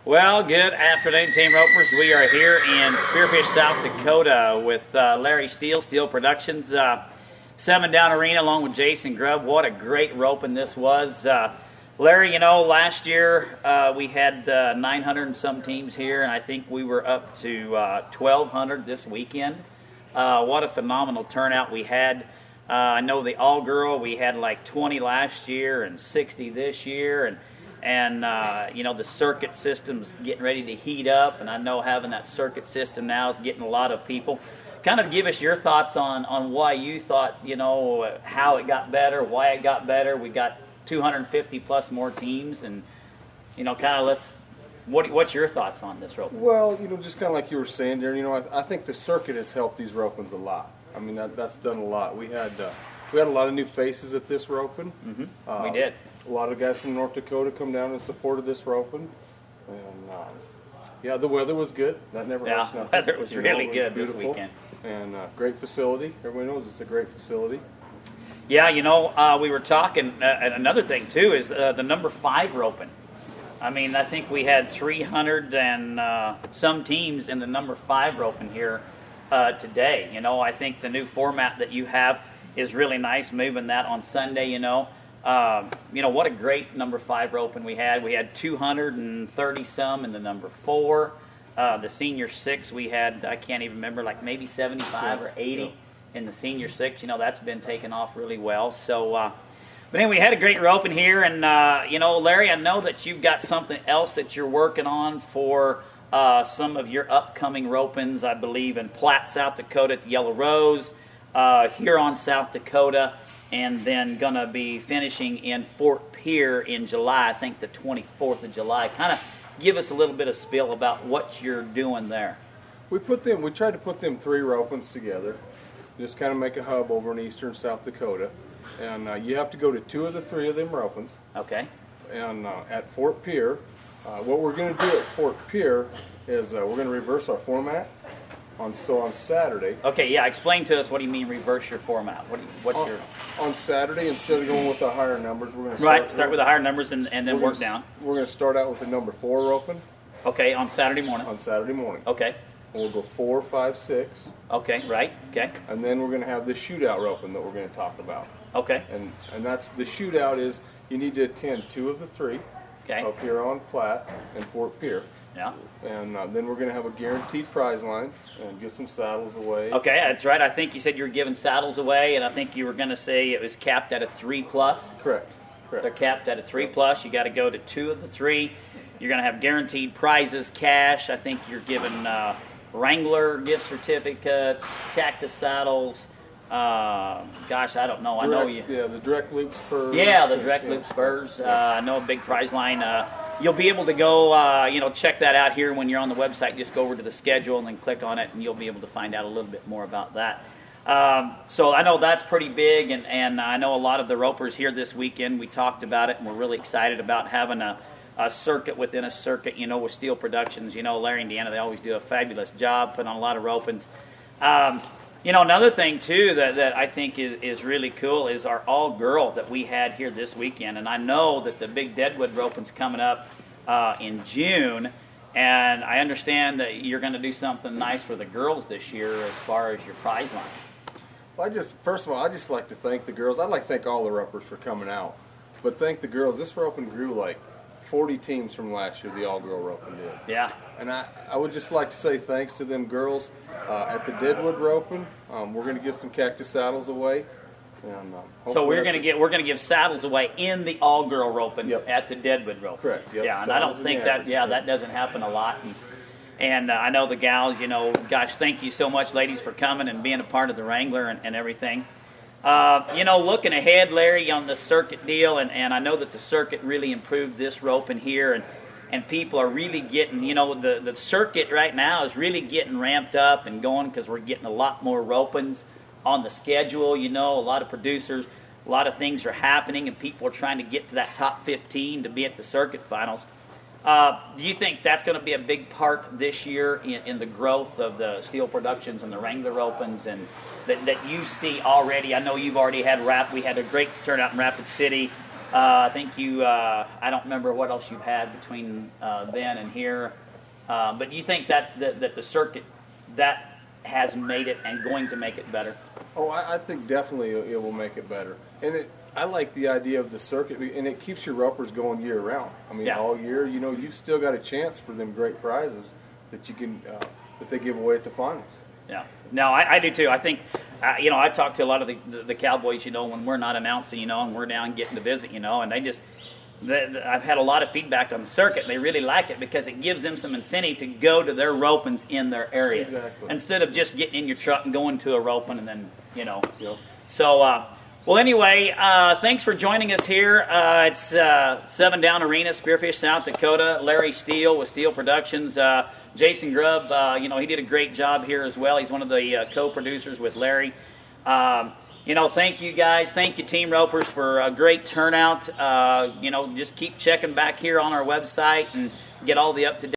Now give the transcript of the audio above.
Well, good afternoon, Team Ropers. We are here in Spearfish, South Dakota with Larry Steele, Steele Productions, 7 Down Arena, along with Jason Grubb. What a great roping this was. Larry, you know, last year we had 900 and some teams here, and I think we were up to 1,200 this weekend. What a phenomenal turnout we had. I know the all-girl, we had like 20 last year and 60 this year, and you know, the circuit system's getting ready to heat up, and I know having that circuit system now is getting a lot of people. Kind of give us your thoughts on why you thought, you know, how it got better, why it got better. We got 250 plus more teams, and, you know, kind of what's your thoughts on this rope? Well, you know, just kind of like you were saying, Darren, you know, I think the circuit has helped these ropings a lot. I mean, that's done a lot. We had a lot of new faces at this roping. We did. A lot of guys from North Dakota come down and supported this roping, and yeah, the weather was good. That never hurts nothing. The weather was really good this weekend, and great facility. Everybody knows it's a great facility. Yeah, you know, we were talking. And another thing too is the number 5 roping. I mean, I think we had 300 and some teams in the number 5 roping here today. You know, I think the new format that you have is really nice, moving that on Sunday. You know, what a great number 5 roping we had. We had 230 some in the number 4. The senior 6 we had, I can't even remember, like maybe 75 or 80 in the senior 6. You know, that's been taken off really well. So, but anyway, we had a great roping here, and you know, Larry, I know that you've got something else that you're working on for some of your upcoming ropings. I believe in Platte, South Dakota at the Yellow Rose, Huron, South Dakota, and then going to be finishing in Fort Pierre in July, I think the 24th of July. Kind of give us a little bit of spiel about what you're doing there. We tried to put them 3 ropings together, just kind of make a hub over in eastern South Dakota. And you have to go to 2 of the 3 of them ropings. Okay. And at Fort Pierre, what we're going to do at Fort Pierre is we're going to reverse our format on Saturday. Okay, yeah. Explain to us, what do you mean reverse your format? On Saturday, instead of going with the higher numbers, we're going to start with the higher numbers and then work down. We're going to start out with the number 4 roping. Okay, on Saturday morning. On Saturday morning. Okay. And we'll go 4, 5, 6. Okay, right. Okay. And then we're going to have the shootout roping that we're going to talk about. Okay. And that's the shootout is you need to attend 2 of the 3 of Huron, Platte, and Fort Pierre. Yeah. And then we're going to have a guaranteed prize line and give some saddles away. Okay, that's right. I think you said you were giving saddles away, and I think you were going to say it was capped at a 3+. Correct. They're capped at a 3+. You got to go to 2 of the 3. You're going to have guaranteed prizes, cash. I think you're giving Wrangler gift certificates, cactus saddles. Gosh, I don't know. I know you. Yeah, the direct loop spurs. Yeah, the direct loop spurs. I know a big prize line. You'll be able to go, check that out here when you're on the website. Just go over to the schedule and then click on it, and you'll be able to find out a little bit more about that. So I know that's pretty big, and I know a lot of the ropers here this weekend. We talked about it, and we're really excited about having a circuit within a circuit, you know, with Steele Productions. You know, Larry and Deanna, they always do a fabulous job, putting on a lot of ropings. You know, another thing, too, that I think is really cool is our all-girl that we had here this weekend. And I know that the big Deadwood roping's coming up in June, and I understand that you're going to do something nice for the girls this year as far as your prize line. Well, first of all, I'd just like to thank the girls. I'd like to thank all the ropers for coming out. But thank the girls. This roping grew like 40 teams from last year, the all-girl roping did. Yeah. And I would just like to say thanks to them girls at the Deadwood roping. We're going to give some cactus saddles away. And, so we're going to give saddles away in the all-girl roping at the Deadwood roping. Correct. Yep. Yeah, and I don't think that doesn't happen a lot. And I know the gals, you know, gosh, thank you so much, ladies, for coming and being a part of the Wrangler and everything. You know, looking ahead, Larry, on the circuit deal, and I know that the circuit really improved this roping here, and people are really getting, you know, the circuit right now is really getting ramped up and going because we're getting a lot more ropings on the schedule. You know, a lot of producers, a lot of things are happening, and people are trying to get to that top 15 to be at the circuit finals. Do you think that's going to be a big part this year in the growth of the Steele Productions and the Wrangler Opens, and that you see already? I know you've already had we had a great turnout in Rapid City. I think you. I don't remember what else you've had between then and here, but you think that the circuit that has made it and going to make it better? Oh, I think definitely it will make it better. And I like the idea of the circuit, and it keeps your ropers going year round. I mean, all year, you've still got a chance for them great prizes that you can that they give away at the finals. Yeah, no, I do too. I think, I talk to a lot of the cowboys, when we're not announcing, and we're down getting to visit, and they just, I've had a lot of feedback on the circuit. They really like it because it gives them some incentive to go to their ropings in their areas. Exactly. Instead of just getting in your truck and going to a roping and then, Yep. So, well, anyway, thanks for joining us here. It's 7 Down Arena, Spearfish, South Dakota. Larry Steele with Steele Productions. Jason Grubb, he did a great job here as well. He's one of the co-producers with Larry. Thank you guys. Thank you, Team Ropers, for a great turnout. Just keep checking back here on our website and get all the up-to-date